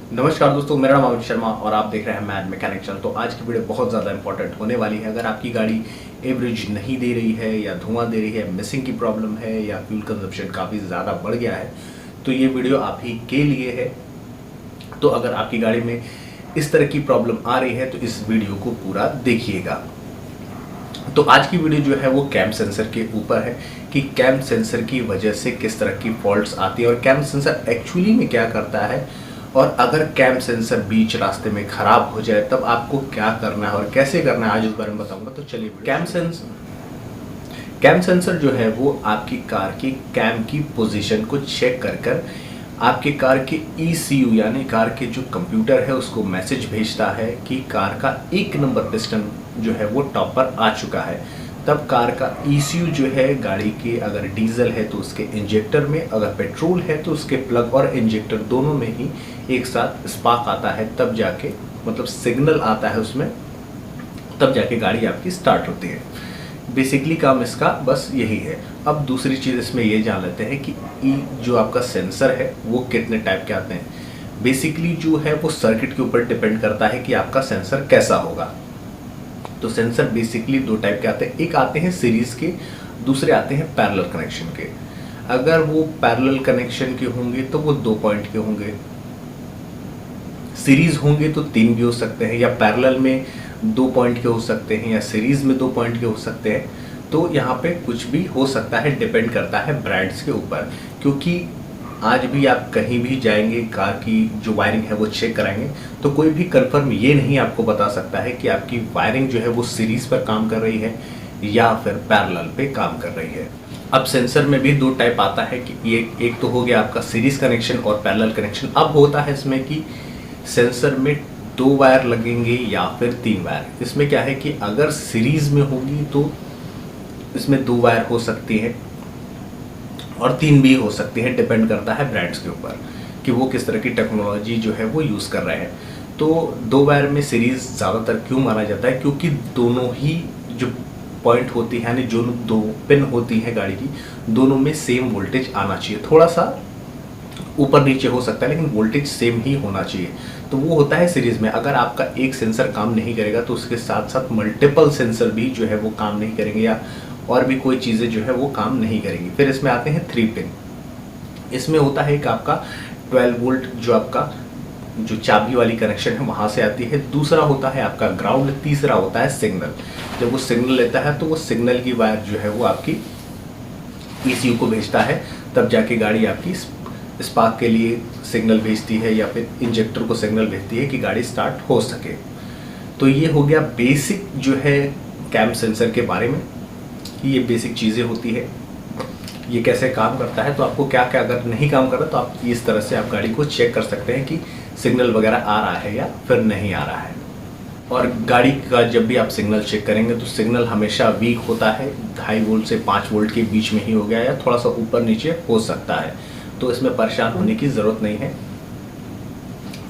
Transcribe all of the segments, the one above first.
नमस्कार दोस्तों, मेरा नाम अमित शर्मा और आप देख रहे हैं मैड मैकेनिक चैनल। तो आज की वीडियो बहुत ज़्यादा इंपॉर्टेंट होने वाली है। अगर आपकी गाड़ी एवरेज नहीं दे रही है या धुआं दे रही है, मिसिंग की प्रॉब्लम है या फ्यूल कंजप्शन काफ़ी ज़्यादा बढ़ गया है, तो ये वीडियो आप ही के लिए है। तो अगर आपकी गाड़ी में इस तरह की प्रॉब्लम आ रही है तो इस वीडियो को पूरा देखिएगा। तो आज की वीडियो जो है वो कैम सेंसर के ऊपर है कि कैम सेंसर की वजह से किस तरह की फॉल्ट्स आती है और कैम सेंसर एक्चुअली में क्या करता है, और अगर कैम सेंसर बीच रास्ते में खराब हो जाए तब आपको क्या करना है और कैसे करना है, आज इस बारे में बताऊंगा। तो चलिए, कैम सेंसर जो है वो आपकी कार की कैम की पोजीशन को चेक कर आपके कार के ECU यानी कार के जो कंप्यूटर है उसको मैसेज भेजता है कि कार का 1 नंबर पिस्टन जो है वो टॉप पर आ चुका है। तब कार का ECU जो है गाड़ी के, अगर डीजल है तो उसके इंजेक्टर में, अगर पेट्रोल है तो उसके प्लग और इंजेक्टर दोनों में ही एक साथ स्पार्क आता है, तब जाके मतलब सिग्नल आता है उसमें, तब जाके गाड़ी आपकी स्टार्ट होती है। बेसिकली काम इसका बस यही है। अब दूसरी चीज़ इसमें ये जान लेते हैं कि जो आपका सेंसर है वो कितने टाइप के आते हैं। बेसिकली जो है वो सर्किट के ऊपर डिपेंड करता है कि आपका सेंसर कैसा होगा। तो सेंसर बेसिकली 2 टाइप के आते हैं, एक आते हैं सीरीज के, दूसरे आते हैं पैरेलल कनेक्शन के। अगर वो पैरेलल कनेक्शन के होंगे तो वो 2 पॉइंट के होंगे, सीरीज होंगे तो 3 भी हो सकते हैं, या पैरेलल में 2 पॉइंट के हो सकते हैं, या सीरीज में 2 पॉइंट के हो सकते हैं। तो यहाँ पे कुछ भी हो सकता है, डिपेंड करता है ब्रांड्स के ऊपर। क्योंकि आज भी आप कहीं भी जाएंगे, कार की जो वायरिंग है वो चेक कराएंगे तो कोई भी कंफर्म ये नहीं आपको बता सकता है कि आपकी वायरिंग जो है वो सीरीज पर काम कर रही है या फिर पैरेलल पे काम कर रही है। अब सेंसर में भी 2 टाइप आता है कि ये एक तो हो गया आपका सीरीज कनेक्शन और पैरेलल कनेक्शन। अब होता है इसमें कि सेंसर में 2 वायर लगेंगे या फिर 3 वायर। इसमें क्या है कि अगर सीरीज में होगी तो इसमें 2 वायर हो सकती है और 3 भी हो सकती है, डिपेंड करता है ब्रांड्स के ऊपर कि वो किस तरह की टेक्नोलॉजी जो है वो यूज़ कर रहे हैं। तो 2 वायर में सीरीज ज़्यादातर क्यों माना जाता है, क्योंकि दोनों ही जो पॉइंट होती है यानी जो 2 पिन होती है गाड़ी की, दोनों में सेम वोल्टेज आना चाहिए। थोड़ा सा ऊपर नीचे हो सकता है लेकिन वोल्टेज सेम ही होना चाहिए। तो वो होता है सीरीज में। अगर आपका एक सेंसर काम नहीं करेगा तो उसके साथ साथ मल्टीपल सेंसर भी जो है वो काम नहीं करेंगे, या और भी कोई चीज़ें जो है वो काम नहीं करेंगी। फिर इसमें आते हैं 3 पिन। इसमें होता है कि आपका 12 वोल्ट जो आपका जो चाबी वाली कनेक्शन है वहाँ से आती है, दूसरा होता है आपका ग्राउंड, तीसरा होता है सिग्नल। जब वो सिग्नल लेता है तो वो सिग्नल की वायर जो है वो आपकी ECU को भेजता है, तब जाके गाड़ी आपकी स्पार्क के लिए सिग्नल भेजती है या फिर इंजेक्टर को सिग्नल भेजती है कि गाड़ी स्टार्ट हो सके। तो ये हो गया बेसिक जो है कैम सेंसर के बारे में, कि ये बेसिक चीज़ें होती है, ये कैसे काम करता है। तो आपको क्या क्या, अगर नहीं काम कर रहा तो आप इस तरह से आप गाड़ी को चेक कर सकते हैं कि सिग्नल वगैरह आ रहा है या फिर नहीं आ रहा है। और गाड़ी का जब भी आप सिग्नल चेक करेंगे तो सिग्नल हमेशा वीक होता है, 2.5 वोल्ट से 5 वोल्ट के बीच में ही हो गया या थोड़ा सा ऊपर नीचे हो सकता है। तो इसमें परेशान होने की ज़रूरत नहीं है।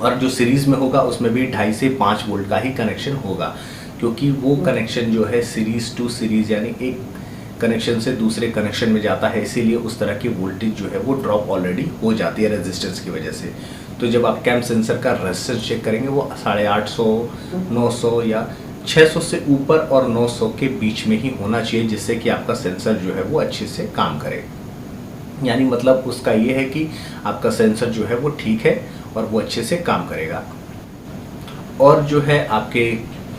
और जो सीरीज़ में होगा उसमें भी 2.5 से 5 वोल्ट का ही कनेक्शन होगा, क्योंकि वो कनेक्शन जो है सीरीज़ टू सीरीज़ यानी एक कनेक्शन से दूसरे कनेक्शन में जाता है, इसीलिए उस तरह की वोल्टेज जो है वो ड्रॉप ऑलरेडी हो जाती है रेजिस्टेंस की वजह से। तो जब आप कैम सेंसर का रेजिस्टेंस चेक करेंगे वो 850, 900 या 600 से ऊपर और 900 के बीच में ही होना चाहिए, जिससे कि आपका सेंसर जो है वो अच्छे से काम करे। यानी मतलब उसका ये है कि आपका सेंसर जो है वो ठीक है और वो अच्छे से काम करेगा। और जो है आपके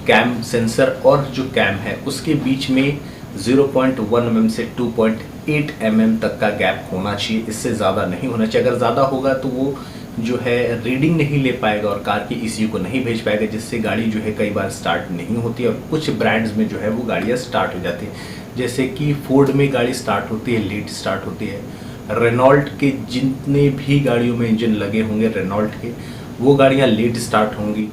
कैम सेंसर और जो कैम है उसके बीच में 0.1 mm से 2.8 mm तक का गैप होना चाहिए, इससे ज़्यादा नहीं होना चाहिए। अगर ज़्यादा होगा तो वो जो है रीडिंग नहीं ले पाएगा और कार की ECU को नहीं भेज पाएगा, जिससे गाड़ी जो है कई बार स्टार्ट नहीं होती और कुछ ब्रांड्स में जो है वो गाड़ियाँ स्टार्ट हो जाती है। जैसे कि फोर्ड में गाड़ी स्टार्ट होती है, लेट स्टार्ट होती है। रेनॉल्ट के जितने भी गाड़ियों में इंजन लगे होंगे रेनॉल्ट के, वो गाड़ियाँ लेट स्टार्ट होंगी।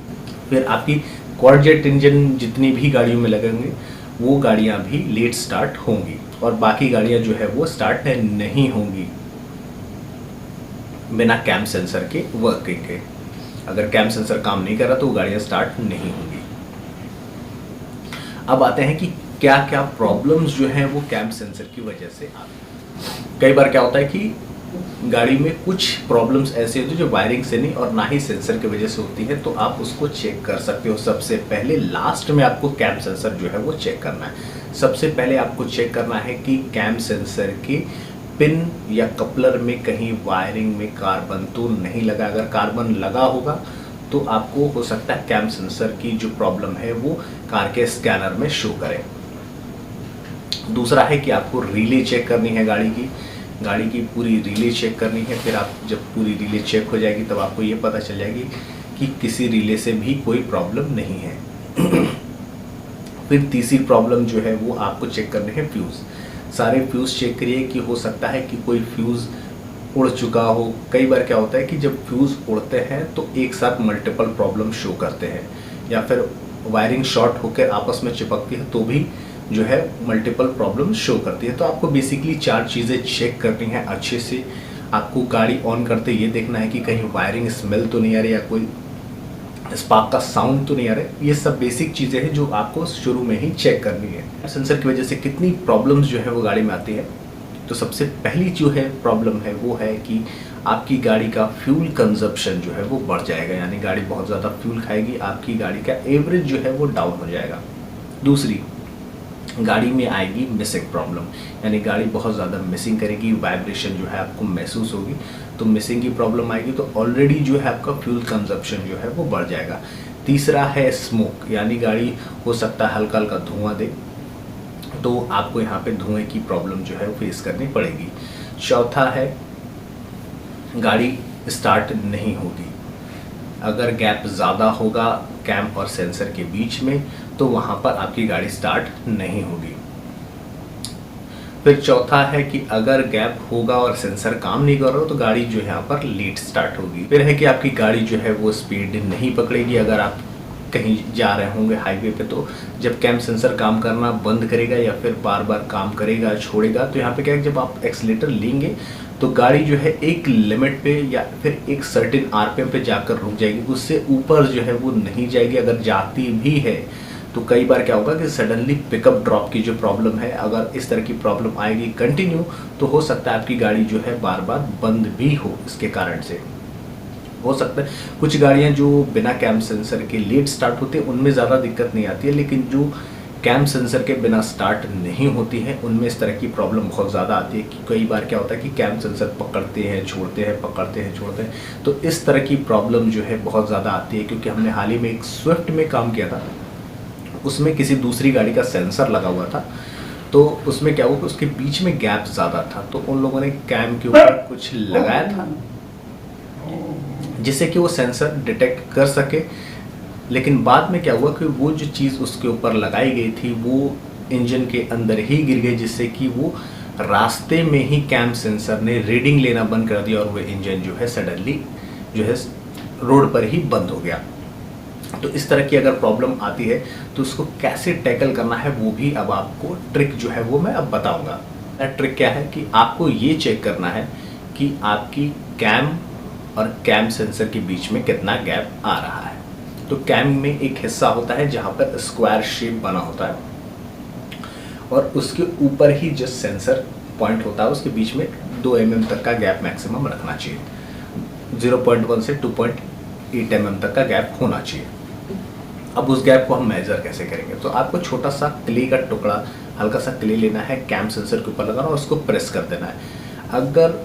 फिर आपकी कॉर्जेट इंजन जितनी भी गाड़ियों में लगे होंगे वो गाड़ियाँ भी लेट स्टार्ट होंगी, और बाकी गाड़ियाँ जो है वो स्टार्ट नहीं होंगी बिना कैम सेंसर के वर्किंग के। अगर कैम सेंसर काम नहीं कर रहा तो वो गाड़ियाँ स्टार्ट नहीं होंगी। अब आते हैं कि क्या क्या प्रॉब्लम्स जो हैं वो कैम सेंसर की वजह से आती हैं। कई बार क्या होता है कि गाड़ी में कुछ प्रॉब्लम्स ऐसे होती है जो वायरिंग से नहीं और ना ही सेंसर की वजह से होती है, तो आप उसको चेक कर सकते हो। सबसे पहले लास्ट में आपको कैम सेंसर जो है वो चेक करना है। सबसे पहले आपको चेक करना है कि कैम सेंसर की पिन या कपलर में कहीं वायरिंग में कार्बन तो नहीं लगा। अगर कार्बन लगा होगा तो आपको हो सकता है कैम सेंसर की जो प्रॉब्लम है वो कार के स्कैनर में शो करे। दूसरा है कि आपको रिले चेक करनी है गाड़ी की पूरी रिले चेक करनी है। फिर आप जब पूरी रिले चेक हो जाएगी तब आपको ये पता चल जाएगी कि किसी रिले से भी कोई प्रॉब्लम नहीं है। फिर तीसरी प्रॉब्लम जो है वो आपको चेक करने हैं फ्यूज़। सारे फ्यूज़ चेक करिए कि हो सकता है कि कोई फ्यूज़ उड़ चुका हो। कई बार क्या होता है कि जब फ्यूज़ उड़ते हैं तो एक साथ मल्टीपल प्रॉब्लम शो करते हैं, या फिर वायरिंग शॉर्ट होकर आपस में चिपकती है तो भी जो है मल्टीपल प्रॉब्लम शो करती है। तो आपको बेसिकली 4 चीज़ें चेक करनी है अच्छे से। आपको गाड़ी ऑन करते ये देखना है कि कहीं वायरिंग स्मेल तो नहीं आ रही या कोई स्पार्क का साउंड तो नहीं आ रहा है। ये सब बेसिक चीज़ें हैं जो आपको शुरू में ही चेक करनी है। सेंसर की वजह से कितनी प्रॉब्लम्स जो है वो गाड़ी में आती है। तो सबसे पहली जो है प्रॉब्लम है वो है कि आपकी गाड़ी का फ्यूल कंजप्शन जो है वो बढ़ जाएगा, यानी गाड़ी बहुत ज़्यादा फ्यूल खाएगी, आपकी गाड़ी का एवरेज जो है वो डाउन हो जाएगा। दूसरी, गाड़ी में आएगी मिसिंग प्रॉब्लम, यानी गाड़ी बहुत ज़्यादा मिसिंग करेगी, वाइब्रेशन जो है आपको महसूस होगी, तो मिसिंग की प्रॉब्लम आएगी। तो ऑलरेडी जो है आपका फ्यूल कंजप्शन जो है वो बढ़ जाएगा। तीसरा है स्मोक, यानी गाड़ी हो सकता है हल्का हल्का धुआं दे, तो आपको यहाँ पे धुएं की प्रॉब्लम जो है वो फेस करनी पड़ेगी। चौथा है गाड़ी स्टार्ट नहीं होगी। अगर गैप ज़्यादा होगा कैम और सेंसर के बीच में तो वहाँ पर आपकी गाड़ी स्टार्ट नहीं होगी। फिर चौथा है कि अगर गैप होगा और सेंसर काम नहीं कर रहा हो तो गाड़ी जो है यहाँ पर लेट स्टार्ट होगी। फिर है कि आपकी गाड़ी जो है वो स्पीड नहीं पकड़ेगी। अगर आप कहीं जा रहे होंगे हाईवे पे तो जब कैम सेंसर काम करना बंद करेगा या फिर बार बार काम करेगा छोड़ेगा, तो यहाँ पे क्या है, जब आप एक्सीलेटर लेंगे तो गाड़ी जो है एक लिमिट पे या फिर एक सर्टेन आरपीएम पे जाकर रुक जाएगी, उससे ऊपर जो है वो नहीं जाएगी। अगर जाती भी है तो कई बार क्या होगा कि सडनली पिकअप ड्रॉप की जो प्रॉब्लम है, अगर इस तरह की प्रॉब्लम आएगी कंटिन्यू तो हो सकता है आपकी गाड़ी जो है बार बार बंद भी हो। इसके कारण से हो सकता है कुछ गाड़ियां जो बिना कैम सेंसर के लेट स्टार्ट होती है उनमें ज़्यादा दिक्कत नहीं आती है, लेकिन जो कैम सेंसर के बिना स्टार्ट नहीं होती है उनमें इस तरह की प्रॉब्लम बहुत ज़्यादा आती है। कि कई बार क्या होता है कि कैम सेंसर पकड़ते हैं छोड़ते हैं, पकड़ते हैं छोड़ते हैं, तो इस तरह की प्रॉब्लम जो है बहुत ज़्यादा आती है। क्योंकि हमने हाल ही में एक स्विफ्ट में काम किया था, उसमें किसी दूसरी गाड़ी का सेंसर लगा हुआ था, तो उसमें क्या हुआ कि उसके बीच में गैप ज़्यादा था, तो उन लोगों ने कैम के ऊपर कुछ लगाया था जिससे कि वो सेंसर डिटेक्ट कर सके। लेकिन बाद में क्या हुआ कि वो जो चीज़ उसके ऊपर लगाई गई थी वो इंजन के अंदर ही गिर गई, जिससे कि वो रास्ते में ही कैम सेंसर ने रीडिंग लेना बंद कर दिया और वो इंजन जो है सडनली जो है रोड पर ही बंद हो गया। तो इस तरह की अगर प्रॉब्लम आती है तो उसको कैसे टैकल करना है वो भी अब आपको ट्रिक जो है वो मैं अब बताऊंगा। ट्रिक क्या है कि आपको ये चेक करना है कि आपकी कैम और कैम सेंसर के बीच में कितना गैप आ रहा है। तो कैम में एक हिस्सा होता है जहाँ पर स्क्वायर शेप बना होता है और उसके ऊपर ही जो सेंसर पॉइंट होता है उसके बीच में 2 mm तक का गैप मैक्सिमम रखना चाहिए। 0.1 से 2.8 mm तक का गैप होना चाहिए। अब उस गैप को हम मेजर कैसे करेंगे, तो आपको छोटा सा क्ले का टुकड़ा, हल्का सा क्ले लेना है, कैम सेंसर के ऊपर लगाना और उसको प्रेस कर देना है। अगर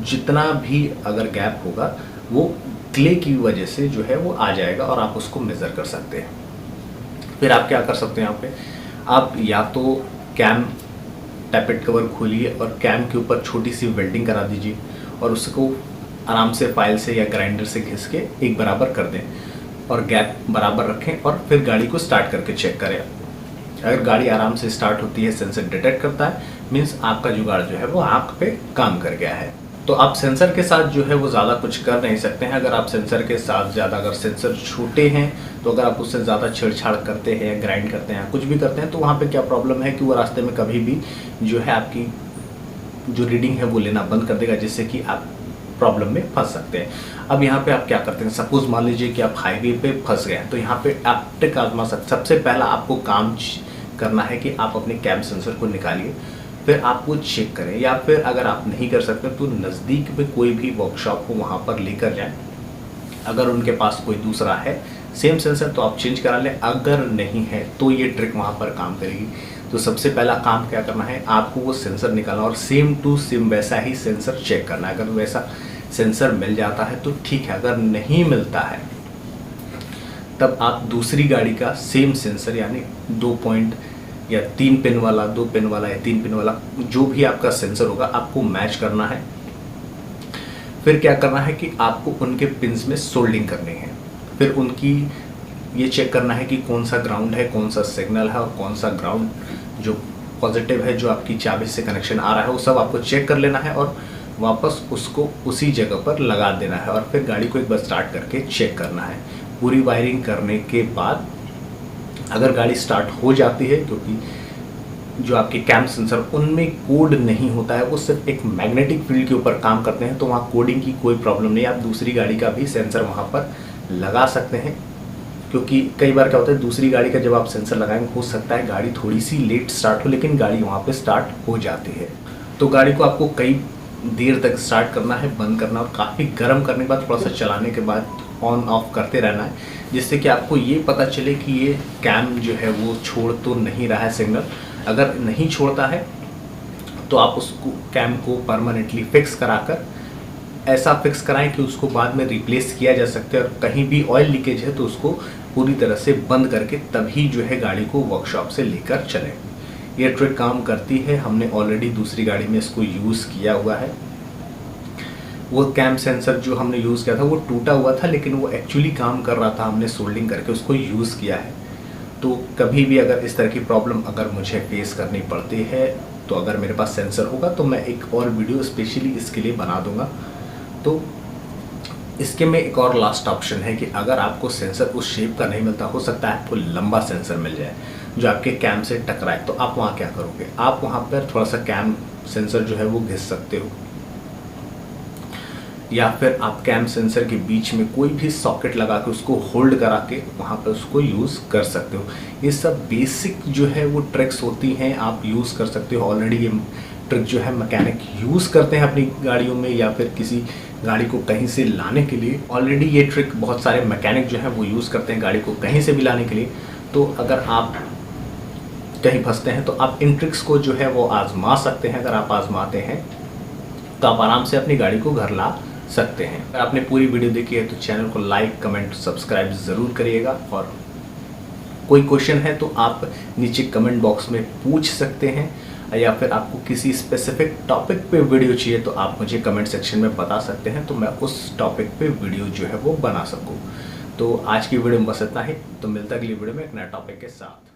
जितना भी अगर गैप होगा वो क्ले की वजह से जो है वो आ जाएगा और आप उसको मेज़र कर सकते हैं। फिर आप क्या कर सकते हैं, यहाँ पे आप या तो कैम टैपेट कवर खोलिए और कैम के ऊपर छोटी सी वेल्डिंग करा दीजिए और उसको आराम से फाइल से या ग्राइंडर से घिस के एक बराबर कर दें और गैप बराबर रखें और फिर गाड़ी को स्टार्ट करके चेक करें। अगर गाड़ी आराम से स्टार्ट होती है, सेंसर डिटेक्ट करता है, मीन्स आपका जुगाड़ जो है वो आँख पे काम कर गया है। तो आप सेंसर के साथ जो है वो ज़्यादा कुछ कर नहीं सकते हैं। अगर आप सेंसर के साथ ज़्यादा, अगर सेंसर छोटे हैं तो अगर आप उससे ज़्यादा छेड़छाड़ करते हैं या ग्राइंड करते हैं, कुछ भी करते हैं, तो वहाँ पे क्या प्रॉब्लम है कि वो रास्ते में कभी भी जो है आपकी जो रीडिंग है वो लेना बंद कर देगा, जिससे कि आप प्रॉब्लम में फंस सकते हैं। अब यहाँ पे आप क्या करते हैं, सपोज मान लीजिए कि आप हाईवे पे फंस गए हैं, तो यहाँ पे आप ट्रिक आजमा सकते। सबसे पहला आपको काम करना है कि आप अपने कैम सेंसर को निकालिए, फिर आप वो चेक करें, या फिर अगर आप नहीं कर सकते तो नज़दीक में कोई भी वर्कशॉप हो वहाँ पर लेकर जाएं। अगर उनके पास कोई दूसरा है सेम सेंसर तो आप चेंज करा लें, अगर नहीं है तो ये ट्रिक वहाँ पर काम करेगी। तो सबसे पहला काम क्या करना है, आपको वो सेंसर निकालना और सेम टू सेम वैसा ही सेंसर चेक करना है। अगर वैसा सेंसर मिल जाता है तो ठीक है, अगर नहीं मिलता है तब आप दूसरी गाड़ी का सेम सेंसर यानी 2 पॉइंट या 3 पिन वाला, 2 पिन वाला या 3 पिन वाला, जो भी आपका सेंसर होगा आपको मैच करना है। फिर क्या करना है कि आपको उनके पिन्स में सोल्डिंग करनी है। फिर उनकी ये चेक करना है कि कौन सा ग्राउंड है, कौन सा सिग्नल है और कौन सा ग्राउंड जो पॉजिटिव है, जो आपकी चाबी से कनेक्शन आ रहा है, वो सब आपको चेक कर लेना है और वापस उसको उसी जगह पर लगा देना है। और फिर गाड़ी को एक बार स्टार्ट करके चेक करना है। पूरी वायरिंग करने के बाद अगर गाड़ी स्टार्ट हो जाती है, क्योंकि जो आपके कैम सेंसर उनमें कोड नहीं होता है, वो सिर्फ एक मैग्नेटिक फील्ड के ऊपर काम करते हैं, तो वहाँ कोडिंग की कोई प्रॉब्लम नहीं। आप दूसरी गाड़ी का भी सेंसर वहाँ पर लगा सकते हैं, क्योंकि कई बार क्या होता है दूसरी गाड़ी का जब आप सेंसर लगाएंगे हो सकता है गाड़ी थोड़ी सी लेट स्टार्ट हो, लेकिन गाड़ी वहाँ पे स्टार्ट हो जाती है। तो गाड़ी को आपको कई देर तक स्टार्ट करना है, बंद करना और काफ़ी गर्म करने के बाद थोड़ा सा चलाने के बाद ऑन ऑफ करते रहना है, जिससे कि आपको ये पता चले कि ये कैम जो है वो छोड़ तो नहीं रहा है सिग्नल। अगर नहीं छोड़ता है तो आप उसको कैम को परमानेंटली फिक्स कराकर ऐसा फिक्स कराएं कि उसको बाद में रिप्लेस किया जा सकते हैं। और कहीं भी ऑयल लीकेज है तो उसको पूरी तरह से बंद करके तभी जो है गाड़ी को वर्कशॉप से लेकर चलें। ये ट्रिक काम करती है, हमने ऑलरेडी दूसरी गाड़ी में इसको यूज़ किया हुआ है। वो कैम सेंसर जो हमने यूज़ किया था वो टूटा हुआ था, लेकिन वो एक्चुअली काम कर रहा था, हमने सोल्डिंग करके उसको यूज़ किया है। तो कभी भी अगर इस तरह की प्रॉब्लम अगर मुझे फेस करनी पड़ती है, तो अगर मेरे पास सेंसर होगा तो मैं एक और वीडियो स्पेशली इसके लिए बना दूंगा। तो इसके में एक और लास्ट ऑप्शन है कि अगर आपको सेंसर उस शेप का नहीं मिलता, हो सकता है आपको लंबा सेंसर मिल जाए जो आपके कैम से टकराए, तो आप वहाँ क्या करोगे, आप वहाँ पर थोड़ा सा कैम सेंसर जो है वो घिस सकते हो, या फिर आप कैम सेंसर के बीच में कोई भी सॉकेट लगा के उसको होल्ड करा के वहाँ पर उसको यूज़ कर सकते हो। ये सब बेसिक जो है वो ट्रिक्स होती हैं, आप यूज़ कर सकते हो। ऑलरेडी ये ट्रिक जो है मैकेनिक यूज़ करते हैं अपनी गाड़ियों में, या फिर किसी गाड़ी को कहीं से लाने के लिए। ऑलरेडी ये ट्रिक बहुत सारे मैकेनिक जो है वो यूज़ करते हैं गाड़ी को कहीं से भी लाने के लिए। तो अगर आप कहीं फंसते हैं तो आप इन ट्रिक्स को जो है वो आजमा सकते हैं। अगर आप आजमाते हैं तो आप आराम से अपनी गाड़ी को घर ला सकते हैं। अगर आपने पूरी वीडियो देखी है तो चैनल को लाइक, कमेंट, सब्सक्राइब ज़रूर करिएगा। और कोई क्वेश्चन है तो आप नीचे कमेंट बॉक्स में पूछ सकते हैं, या फिर आपको किसी स्पेसिफिक टॉपिक पे वीडियो चाहिए तो आप मुझे कमेंट सेक्शन में बता सकते हैं, तो मैं उस टॉपिक पे वीडियो जो है वो बना सकूँ। तो आज की वीडियो में बस इतना ही, तो मिलता है अगली वीडियो में एक नया टॉपिक के साथ।